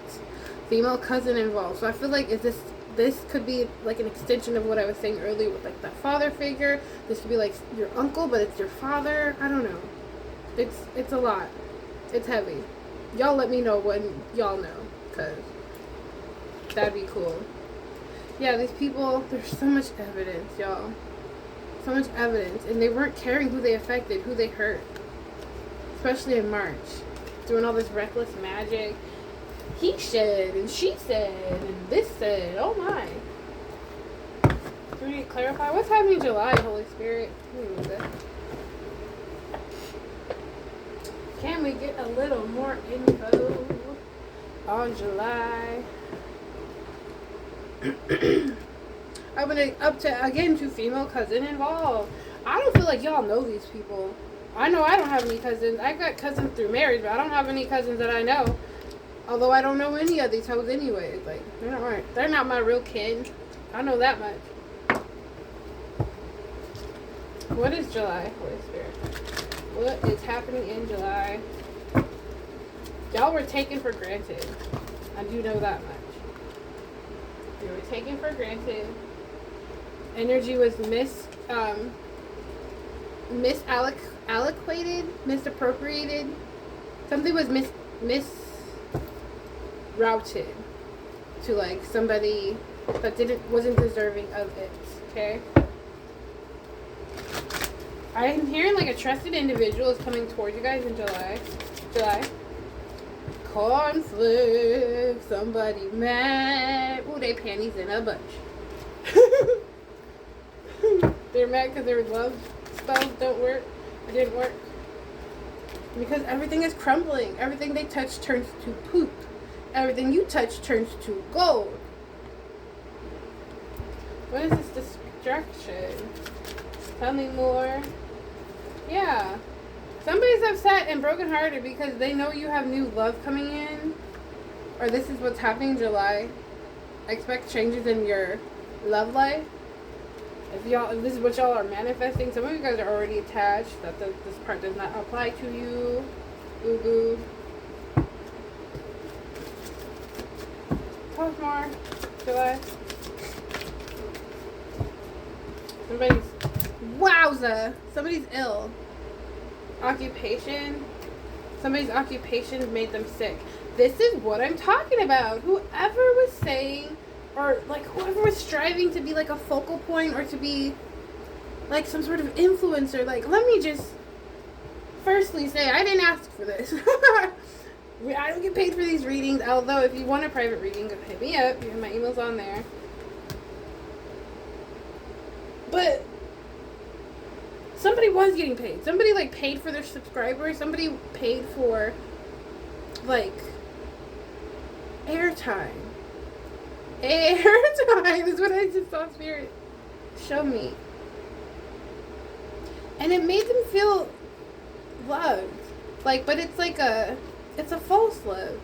Female cousin involved. So I feel like this could be like an extension of what I was saying earlier with like that father figure. This could be like your uncle, but it's your father. I don't know. It's a lot. It's heavy. Y'all let me know when y'all know, because that'd be cool. Yeah, these people, there's so much evidence, y'all. So much evidence. And they weren't caring who they affected, who they hurt. Especially in March. Doing all this reckless magic. He said, and she said, and this said. Oh my. Do we need to clarify? What's happening in July, Holy Spirit? Let me move that. Can we get a little more info on July? Opening up to, again, to female cousin involved. I don't feel like y'all know these people. I know I don't have any cousins. I got cousins through marriage, but I don't have any cousins that I know. Although I don't know any of these hoes anyway. Like, they're not my real kin. I know that much. What is July, Holy Spirit? What is happening in July? Y'all were taken for granted. I do know that much. You were taken for granted. Energy was misallocated, misappropriated. Something was misrouted to like somebody that wasn't deserving of it. Okay. I'm hearing like a trusted individual is coming towards you guys in July. Conflict. Somebody mad. Ooh, they panties in a bunch. They're mad because their love spells don't work. It didn't work. Because everything is crumbling. Everything they touch turns to poop. Everything you touch turns to gold. What is this distraction? Tell me more. Yeah. Somebody's upset and brokenhearted because they know you have new love coming in. Or this is what's happening in July. Expect changes in your love life. If this is what y'all are manifesting, some of you guys are already attached. This part does not apply to you. Boo boo. Talk more. July. Somebody's ill. Occupation. Somebody's occupation made them sick. This is what I'm talking about. Whoever was saying, or like whoever was striving to be like a focal point or to be like some sort of influencer, like, let me just firstly say I didn't ask for this. I don't get paid for these readings, although if you want a private reading, hit me up. My email's on there. But somebody was getting paid. Somebody like paid for their subscribers. Somebody paid for like airtime. Airtime is what I just saw Spirit show me. And it made them feel loved. Like, but it's like it's a false love.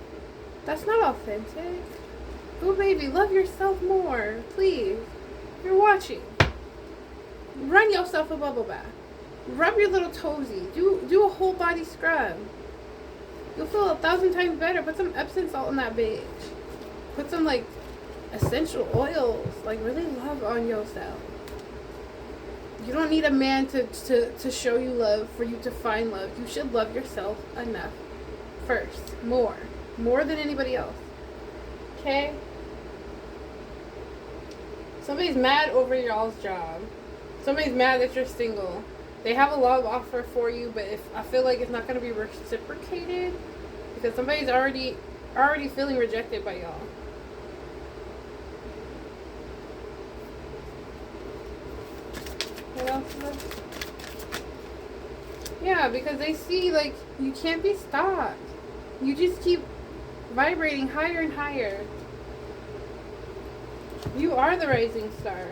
That's not authentic. Oh baby, love yourself more, please. You're watching. Run yourself a bubble bath. Rub your little toesy. Do a whole body scrub. You'll feel 1,000 times better. Put some Epsom salt in that bitch. Put some like essential oils. Like, really love on yourself. You don't need a man to show you love for you to find love. You should love yourself enough first. More than anybody else. Okay? Somebody's mad over y'all's job. Somebody's mad that you're single. They have a love offer for you, but I feel like it's not going to be reciprocated because somebody's already feeling rejected by y'all. What else is there? Yeah, because they see like you can't be stopped. You just keep vibrating higher and higher. You are the rising star.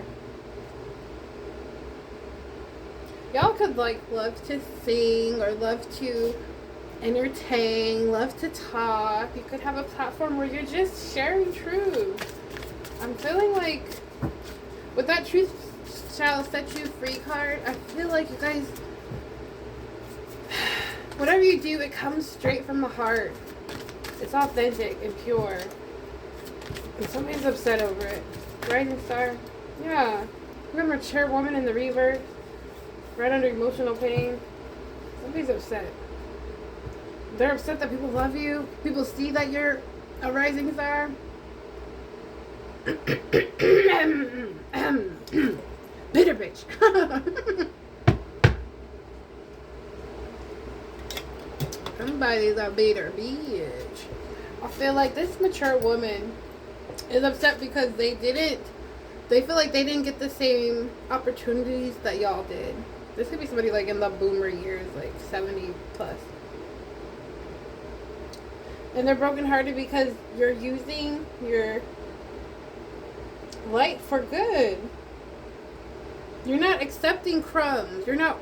Y'all could like love to sing or love to entertain, love to talk. You could have a platform where you're just sharing truth. I'm feeling like with that truth shall set you free card, I feel like you guys, whatever you do, it comes straight from the heart. It's authentic and pure. And somebody's upset over it. Rising star. Yeah. We have a mature woman in the reverse. Right under emotional pain. Somebody's upset. They're upset that people love you. People see that you're a rising star. Bitter bitch. Somebody's a bitter bitch. I feel like this mature woman is upset because they feel like they didn't get the same opportunities that y'all did. This could be somebody like in the boomer years, like 70 plus. And they're brokenhearted because you're using your light for good. You're not accepting crumbs. You're not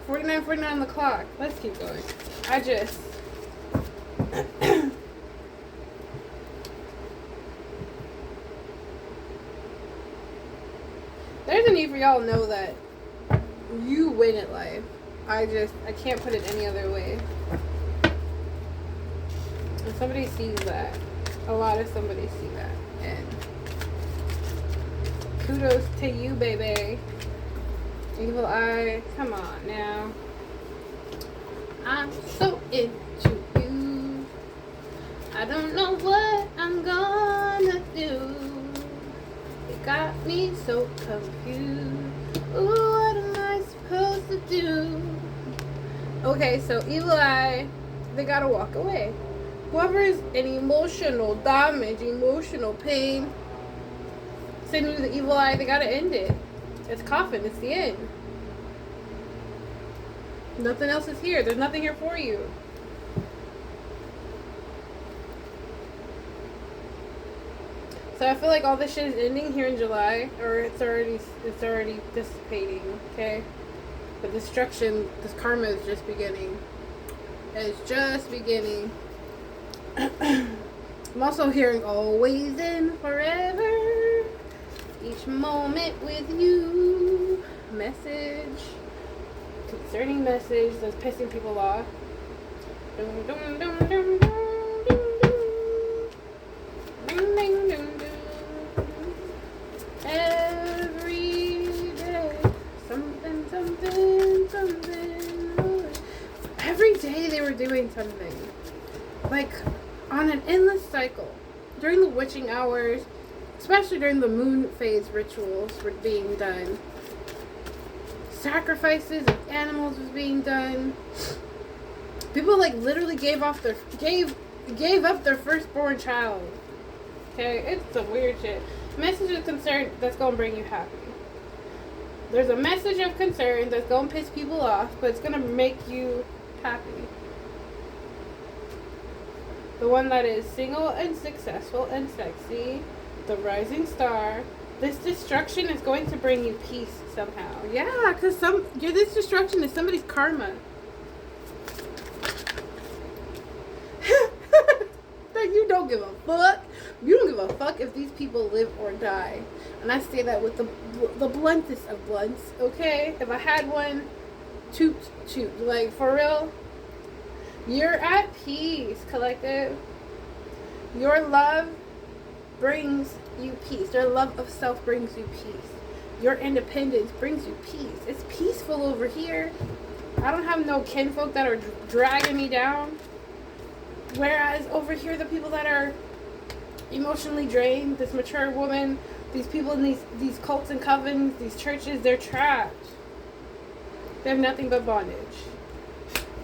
49.49 on the clock. Let's keep going. I just there's a need for y'all to know that you win at life. I can't put it any other way. And somebody sees that. A lot of somebody see that. And kudos to you, baby. Evil eye. Come on now. I'm so into you. I don't know what I'm gonna do. It got me so confused. Ooh, what am I supposed to do? Okay, so evil eye, they gotta walk away. Whoever is in emotional damage, emotional pain, sending you the evil eye, they gotta end it. It's coffin, it's the end. Nothing else is here. There's nothing here for you. So I feel like all this shit is ending here in July, or it's already dissipating, okay? The destruction, this karma is just beginning. It's just beginning. I'm also hearing always and forever. Each moment with you. Message. Concerning message that's pissing people off. Dum, dum, dum, dum, dum, dum, dum, dum, dum, dum. Every day. Something, something, something. Every day they were doing something. Like, on an endless cycle. During the witching hours, especially during the moon phase rituals were being done. Sacrifices of animals was being done. People like literally gave up their firstborn child. Okay, it's some weird shit. Message of concern that's gonna bring you happy. There's a message of concern that's gonna piss people off, but it's gonna make you happy. The one that is single and successful and sexy, the rising star. This destruction is going to bring you peace somehow. Yeah, because this destruction is somebody's karma. That you don't give a fuck. You don't give a fuck if these people live or die. And I say that with the bluntest of blunts, okay? If I had one, toot. Like, for real. You're at peace, collective. Your love brings you peace. Your love of self brings you peace. Your independence brings you peace. It's peaceful over here. I don't have no kinfolk that are dragging me down. Whereas over here, the people that are emotionally drained, this mature woman, these people in these cults and covens, these churches, they're trapped. They have nothing but bondage.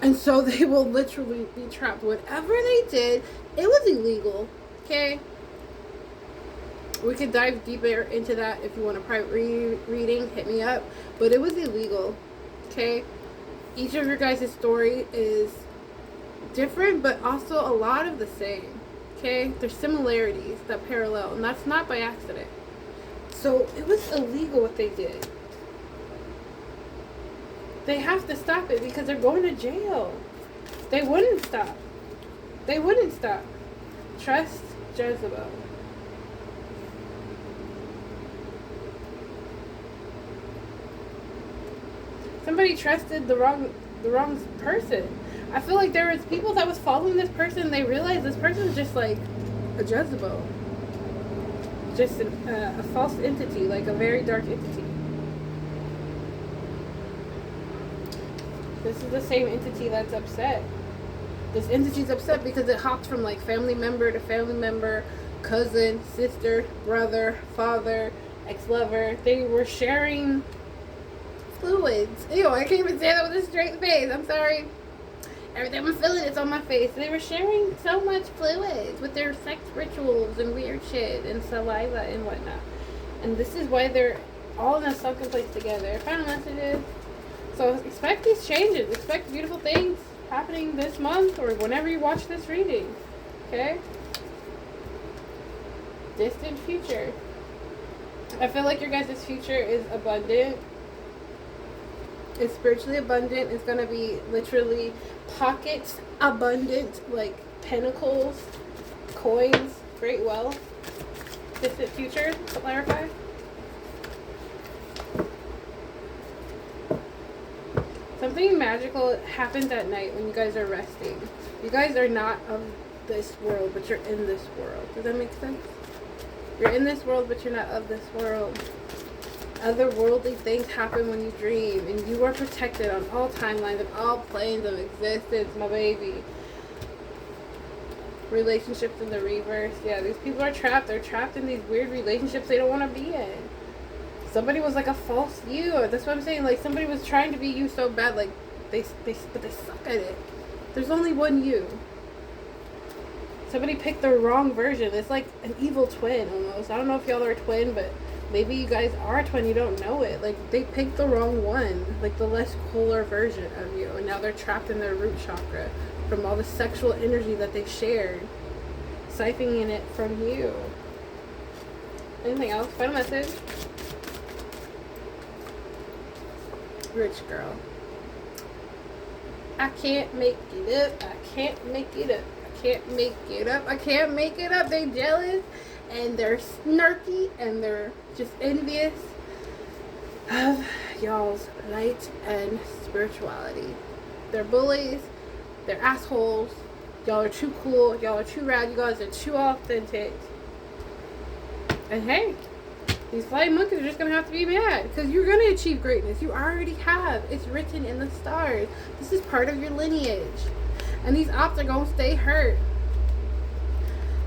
And so they will literally be trapped. Whatever they did, it was illegal. Okay? We could dive deeper into that if you want a private reading. Hit me up. But it was illegal. Okay? Each of your guys' story is different, but also a lot of the same. Okay? There's similarities that parallel. And that's not by accident. So it was illegal what they did. They have to stop it because they're going to jail. They wouldn't stop. They wouldn't stop. Trust Jezebel. Somebody trusted the wrong person. I feel like there was people that was following this person. They realized this person is just like a Jezebel. Just a false entity, like a very dark entity. This is the same entity that's upset. This entity's upset because it hopped from like family member to family member, cousin, sister, brother, father, ex-lover. They were sharing fluids. Ew, I can't even say that with a straight face. I'm sorry. Every time I'm feeling it's on my face. They were sharing so much fluids with their sex rituals and weird shit and saliva and whatnot. And this is why they're all in a sunken place together. Final messages. So expect these changes. Expect beautiful things happening this month or whenever you watch this reading. Okay? Distant future. I feel like your guys' future is abundant. It's spiritually abundant. It's going to be literally pockets abundant, like pentacles, coins, great wealth. Distant future, to clarify. Something magical happens at night when you guys are resting. You guys are not of this world, but you're in this world. Does that make sense? You're in this world, but you're not of this world. Otherworldly things happen when you dream, and you are protected on all timelines, of all planes of existence, my baby. Relationships in the reverse. Yeah, these people are trapped. They're trapped in these weird relationships they don't want to be in. Somebody was like a false you. That's what I'm saying. Like, somebody was trying to be you so bad, like they suck at it. There's only one you. Somebody picked the wrong version. It's like an evil twin almost. I don't know if y'all are a twin, but maybe you guys are a twin. You don't know it. Like, they picked the wrong one. Like, the less cooler version of you. And now they're trapped in their root chakra from all the sexual energy that they shared. Siphoning it from you. Anything else? Final message. Rich girl. I can't make it up. I can't make it up. I can't make it up. I can't make it up. They jealous and they're snarky and they're just envious of y'all's light and spirituality. They're bullies. They're assholes. Y'all are too cool. Y'all are too rad. You guys are too authentic. And hey, these flying monkeys are just going to have to be mad because you're going to achieve greatness. You already have. It's written in the stars. This is part of your lineage. And these ops are going to stay hurt.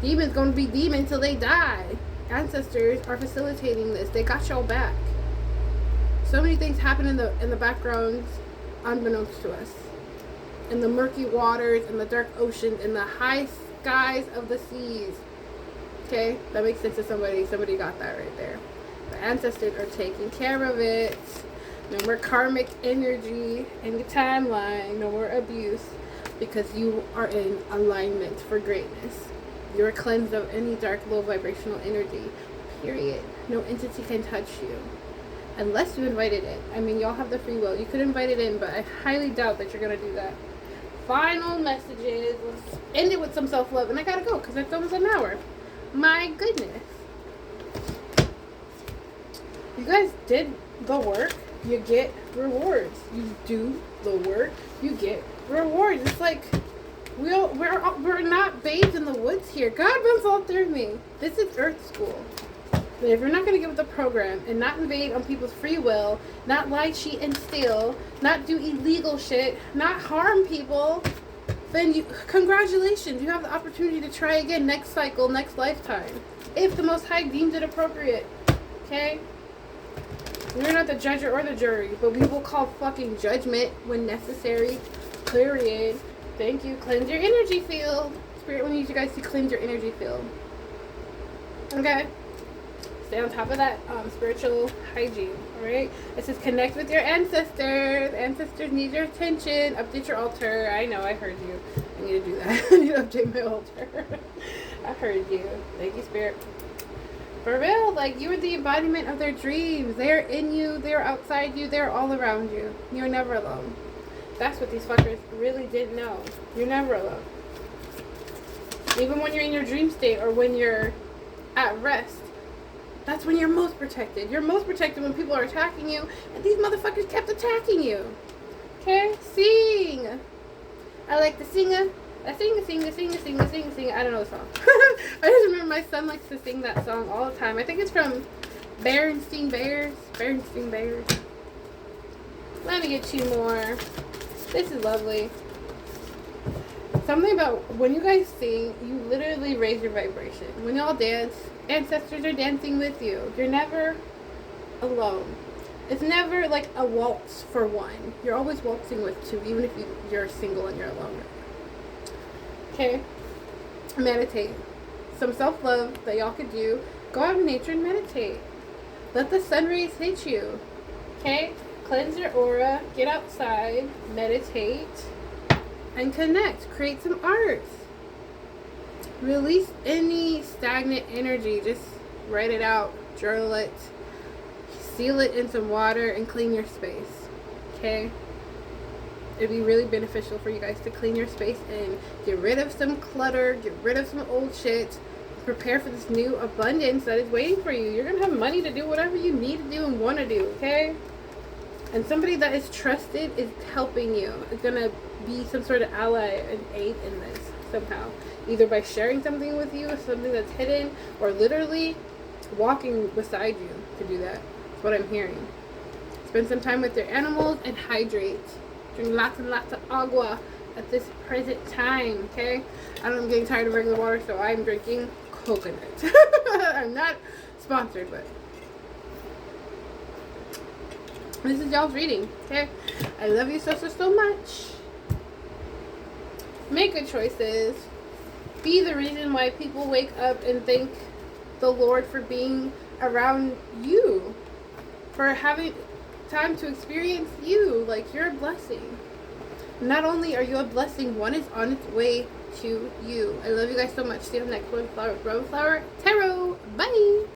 Demons going to be demons till they die. Ancestors are facilitating this. They got y'all back. So many things happen in the background unbeknownst to us. In the murky waters, in the dark oceans, in the high skies of the seas. Okay? That makes sense to somebody. Somebody got that right there. The ancestors are taking care of it. No more karmic energy in your timeline. No more abuse. Because you are in alignment for greatness. You're cleansed of any dark, low vibrational energy. Period. No entity can touch you. Unless you invited it. I mean, y'all have the free will. You could invite it in, but I highly doubt that you're going to do that. Final messages. Let's end it with some self-love. And I gotta go because it's almost an hour. My goodness. You guys did the work. You get rewards. You do the work. You get rewards. It's like we're not babes in the woods here. God runs all through me. This is Earth School. But if you're not going to get with the program and not invade on people's free will, not lie, cheat, and steal, not do illegal shit, not harm people, then congratulations. You have the opportunity to try again next cycle, next lifetime. If the Most High deems it appropriate. Okay? We're not the judge or the jury, but we will call fucking judgment when necessary. Period. Thank you. Cleanse your energy field. Spirit will need you guys to cleanse your energy field. Okay? Stay on top of that spiritual hygiene, alright? It says connect with your ancestors. Ancestors need your attention. Update your altar. I know, I heard you. I need to do that. I need to update my altar. I heard you. Thank you, Spirit. For real, like, you are the embodiment of their dreams. They're in you. They're outside you. They're all around you. You're never alone. That's what these fuckers really didn't know. You're never alone. Even when you're in your dream state or when you're at rest, that's when you're most protected. You're most protected when people are attacking you, and these motherfuckers kept attacking you. Okay? Sing. I like to sing. I sing. I don't know the song. I just remember my son likes to sing that song all the time. I think it's from Berenstain Bears. Let me get two more. This is lovely. Something about when you guys sing, you literally raise your vibration. When y'all dance, ancestors are dancing with you. You're never alone. It's never like a waltz for one. You're always waltzing with two, even if you're single and you're alone. Okay? Meditate. Some self-love that y'all could do. Go out in nature and meditate. Let the sun rays hit you. Okay? Cleanse your aura. Get outside. Meditate. And connect. Create some art. Release any stagnant energy. Just write it out. Journal it. Seal it in some water and clean your space. okay? It'd be really beneficial for you guys to clean your space and get rid of some clutter, get rid of some old shit, prepare for this new abundance that is waiting for you. You're going to have money to do whatever you need to do and want to do, okay? And somebody that is trusted is helping you. It's going to be some sort of ally and aid in this somehow. Either by sharing something with you, something that's hidden, or literally walking beside you to do that. That's what I'm hearing. Spend some time with your animals and hydrate. Drink lots and lots of agua at this present time, okay? I'm getting tired of regular water, so I'm drinking coconut. I'm not sponsored, but this is y'all's reading, okay? I love you so, so, so much. Make good choices. Be the reason why people wake up and thank the Lord for being around you, for having time to experience you. Like, you're a blessing. Not only are you a blessing, one is on its way to you. I love you guys so much. See you next one. Flower, Rose Flower Tarot. Bye.